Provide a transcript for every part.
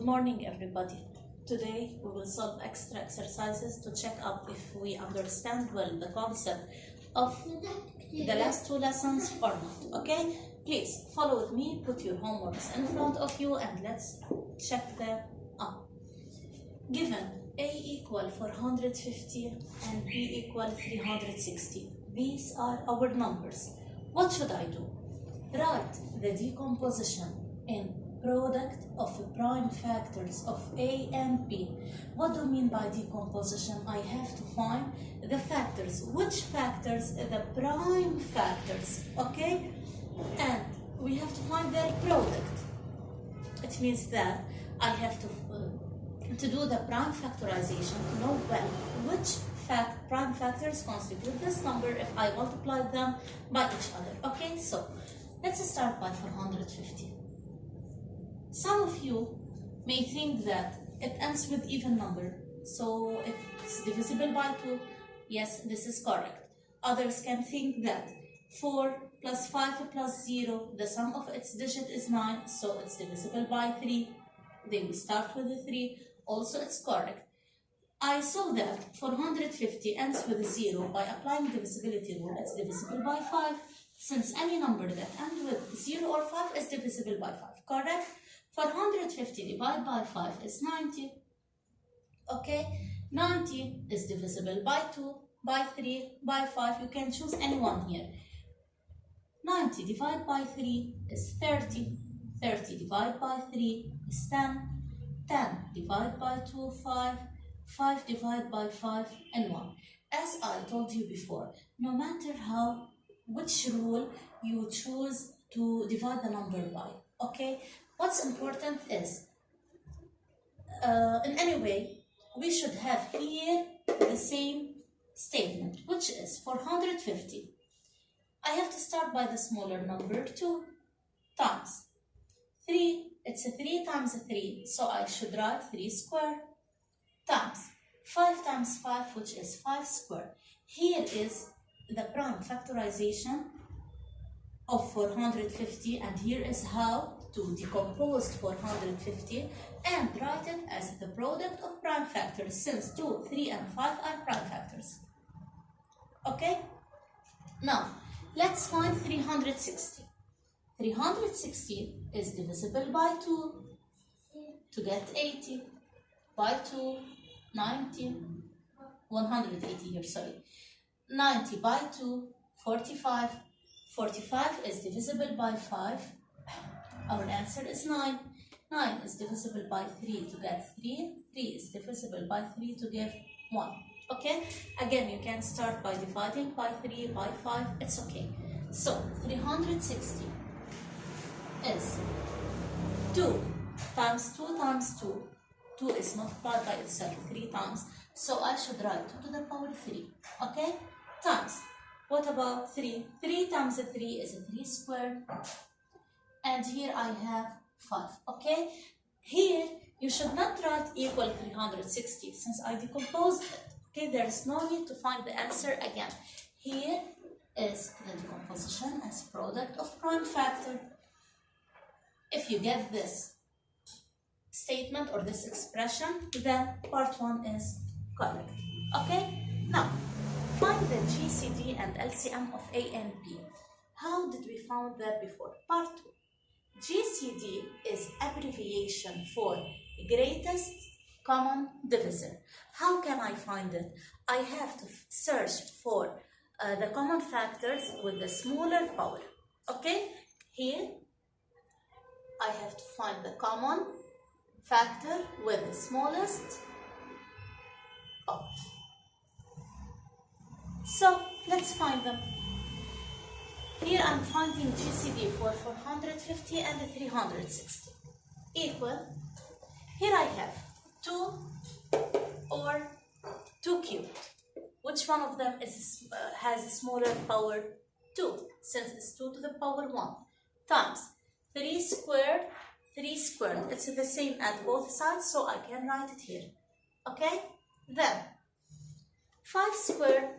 morning, everybody. Today we will solve extra exercises to check up if we understand well the concept of the last two lessons or not. Okay? Please follow with me, put your homeworks in front of you, and let's check them up. Given A equal 450 and B equal 360, these are our numbers. What should I do? Write the decomposition in product of prime factors of A and B. What do I mean by decomposition? I have to find the factors. Which factors? The prime factors, okay? And we have to find their product. It means that I have to do the prime factorization to know well which prime factors constitute this number if I multiply them by each other. Okay, so let's start by 450. Some of you may think that it ends with even number, so it's divisible by 2. Yes, this is correct. Others can think that 4 plus 5 plus 0, the sum of its digit is 9, so it's divisible by 3. They will start with the 3. Also, it's correct. I saw that 450 ends with 0 by applying divisibility rule. It's divisible by 5, since any number that ends with 0 or 5 is divisible by 5. Correct? 450 divided by 5 is 90. Okay? 90 is divisible by 2, by 3, by 5. You can choose any one here. 90 divided by 3 is 30. 30 divided by 3 is 10. 10 divided by 2, 5. 5 divided by 5 and 1. As I told you before, no matter which rule you choose to divide the number by, okay? What's important is, in any way, we should have here the same statement, which is 450. I have to start by the smaller number 2 times 3. It's 3 times 3, so I should write 3 squared times 5 times 5, which is 5 squared. Here is the prime factorization of 450, and here is how to decompose 450 and write it as the product of prime factors, since 2, 3, and 5 are prime factors. Okay? Now, let's find 360. 360 is divisible by 2 to get 80, by 2, 90, 180 here, sorry. 90 by 2, 45. 45 is divisible by 5. Our answer is 9. 9 is divisible by 3 to get 3. 3 is divisible by 3 to give 1. Okay? Again, you can start by dividing by 3, by 5. It's okay. So, 360 is 2 times 2 times 2. 2 is multiplied by itself 3 times. So, I should write 2 to the power 3. Okay? Times. What about 3? 3 times 3 is 3 squared. And here I have 5. Okay? Here, you should not write equal 360 since I decomposed it. Okay? There is no need to find the answer again. Here is the decomposition as product of prime factor. If you get this statement or this expression, then part 1 is correct. Okay? Now, find the GCD and LCM of A and B. How did we find that before? Part 2. GCD is abbreviation for greatest common divisor. How can I find it? I have to search for the common factors with the smaller power. Okay? Here, I have to find the common factor with the smallest power. So, let's find them. Here I'm finding GCD for 450 and 360. Equal. Here I have 2 or 2 cubed. Which one of them has a smaller power? 2, since it's 2 to the power 1. Times 3 squared, 3 squared. It's the same at both sides, so I can write it here. Okay? Then, 5 squared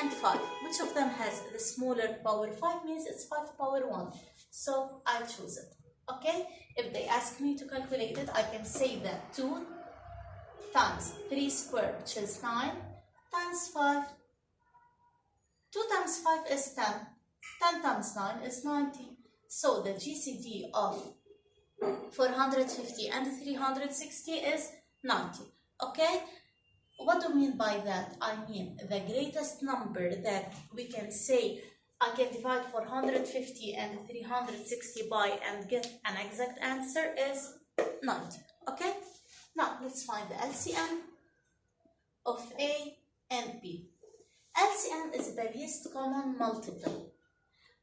and 5. Which of them has the smaller power? 5 means it's 5 power 1. So I choose it. Okay, if they ask me to calculate it, I can say that 2 times 3 squared, which is 9, times 5. 2 times 5 is 10. 10 times 9 is 90. So the GCD of 450 and 360 is 90. Okay? What do I mean by that? I mean the greatest number that we can say I can divide 450 and 360 by and get an exact answer is 90. Okay? Now let's find the LCM of A and B. LCM is the least common multiple.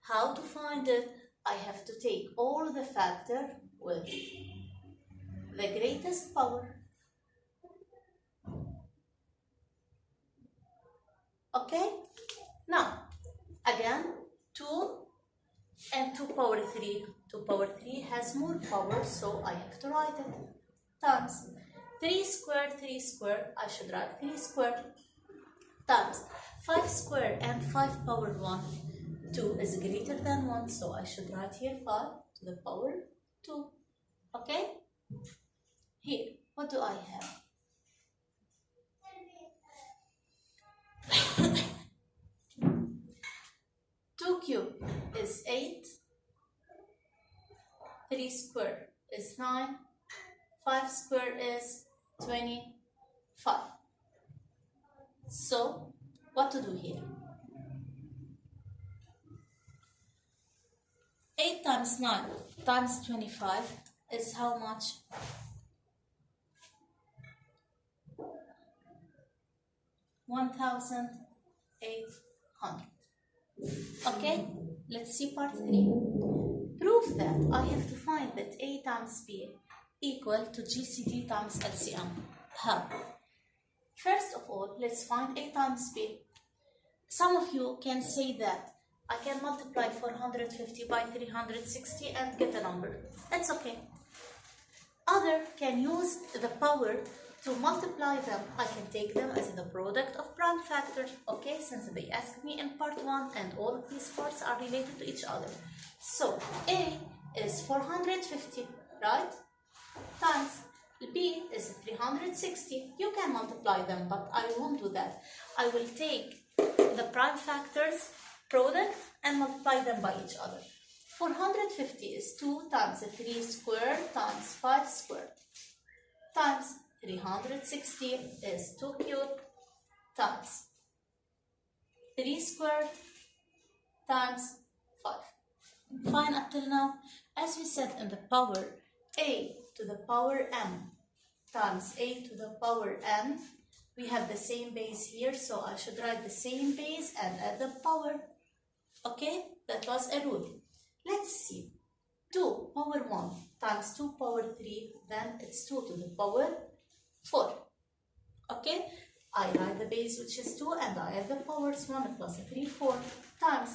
How to find it? I have to take all the factors with the greatest power. Okay? Now, again, 2 and 2 power 3. 2 power 3 has more power, so I have to write it. Times 3 squared, 3 squared, I should write 3 squared. Times 5 squared and 5 power 1. 2 is greater than 1, so I should write here 5 to the power 2. Okay? Here, what do I have? Two cubed is 8, 3 squared is 9, 5 squared is 25. So, what to do here? 8 times 9 times 25 is how much? 1,800. Okay, let's see part 3. Prove that I have to find that A times B equal to GCD times LCM. How? First of all, let's find A times B. Some of you can say that I can multiply 450 by 360 and get a number. That's okay. Other can use the power to multiply them. I can take them as the product of prime factors. Okay, since they asked me in part 1 and all of these parts are related to each other. So A is 450, right? Times B is 360. You can multiply them, but I won't do that. I will take the prime factors product and multiply them by each other. 450 is 2 times 3 squared times 5 squared times 360 is 2 cubed times 3 squared times 5. Fine up till now. As we said in the power, A to the power m times A to the power n, we have the same base here, so I should write the same base and add the power. Okay, that was a rule. Let's see. 2 power 1 times 2 power 3, then it's 2 to the power 4. Okay, I write the base, which is 2, and I add the powers. 1 plus 3, 4 times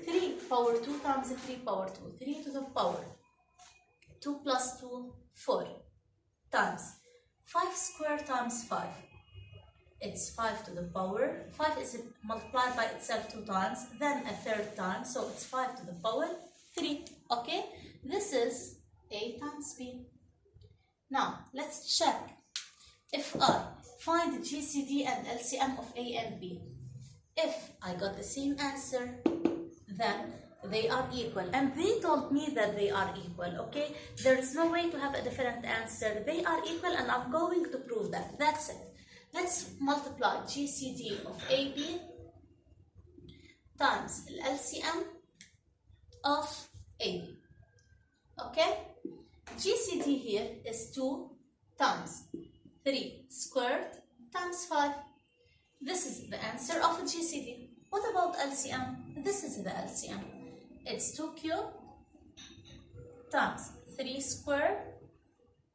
3 power 2 times 3 power 2, 3 to the power 2 plus 2, 4 times 5 squared times 5. It's 5 to the power. 5 is multiplied by itself 2 times, then a third time, so it's 5 to the power 3. Okay, this is A times B. Now, let's check. If I find the GCD and LCM of A and B, if I got the same answer, then they are equal. And they told me that they are equal, okay? There is no way to have a different answer. They are equal, and I'm going to prove that. That's it. Let's multiply GCD of AB times LCM of AB. Okay? GCD here is 2 times 3 squared times 5. This is the answer of GCD. What about LCM? This is the LCM. It's 2 cubed times 3 squared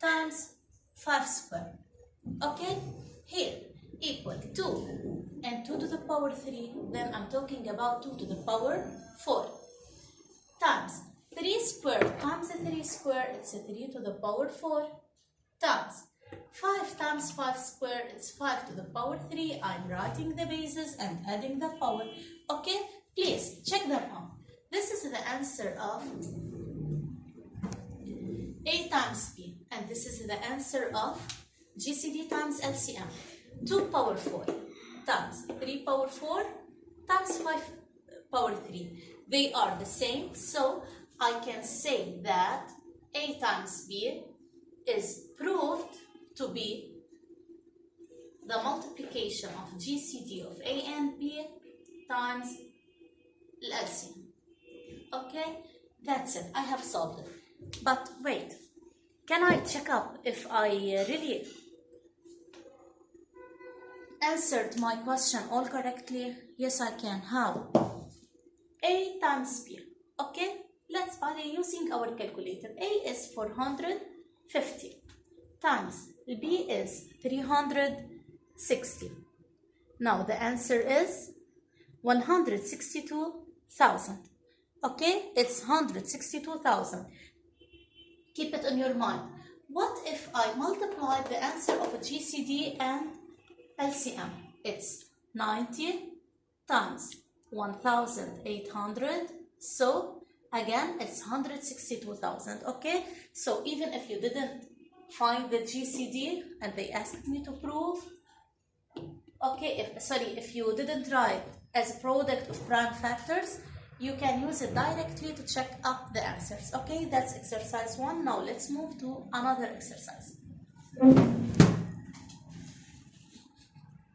times 5 squared. Okay? Here, equal 2 and 2 to the power 3. Then I'm talking about 2 to the power 4 times 3 squared times 3 squared, it's 3 to the power 4 times 5 times 5 squared, it's 5 to the power 3. I'm writing the bases and adding the power. Okay, please check them out. This is the answer of And this is the answer of GCD times LCM. 2 power 4 times 3 power 4 times 5 power 3. They are the same, so I can say that A times B is proved to be the multiplication of GCD of A and B times LCM. Okay, that's it. I have solved it. But wait, can I check up if I really answered my question all correctly? Yes, I can. How? A times B. Okay, let's by using our calculator. A is 450 times B is 360. Now the answer is 162,000. Okay, it's 162,000. Keep it in your mind. What if I multiply the answer of a GCD and LCM? It's 90 times 1,800. So again, it's 162,000. Okay, so even if you didn't find the GCD and they asked me to prove, okay, if you didn't write as a product of prime factors, you can use it directly to check up the answers. Okay, that's exercise 1. Now let's move to another exercise.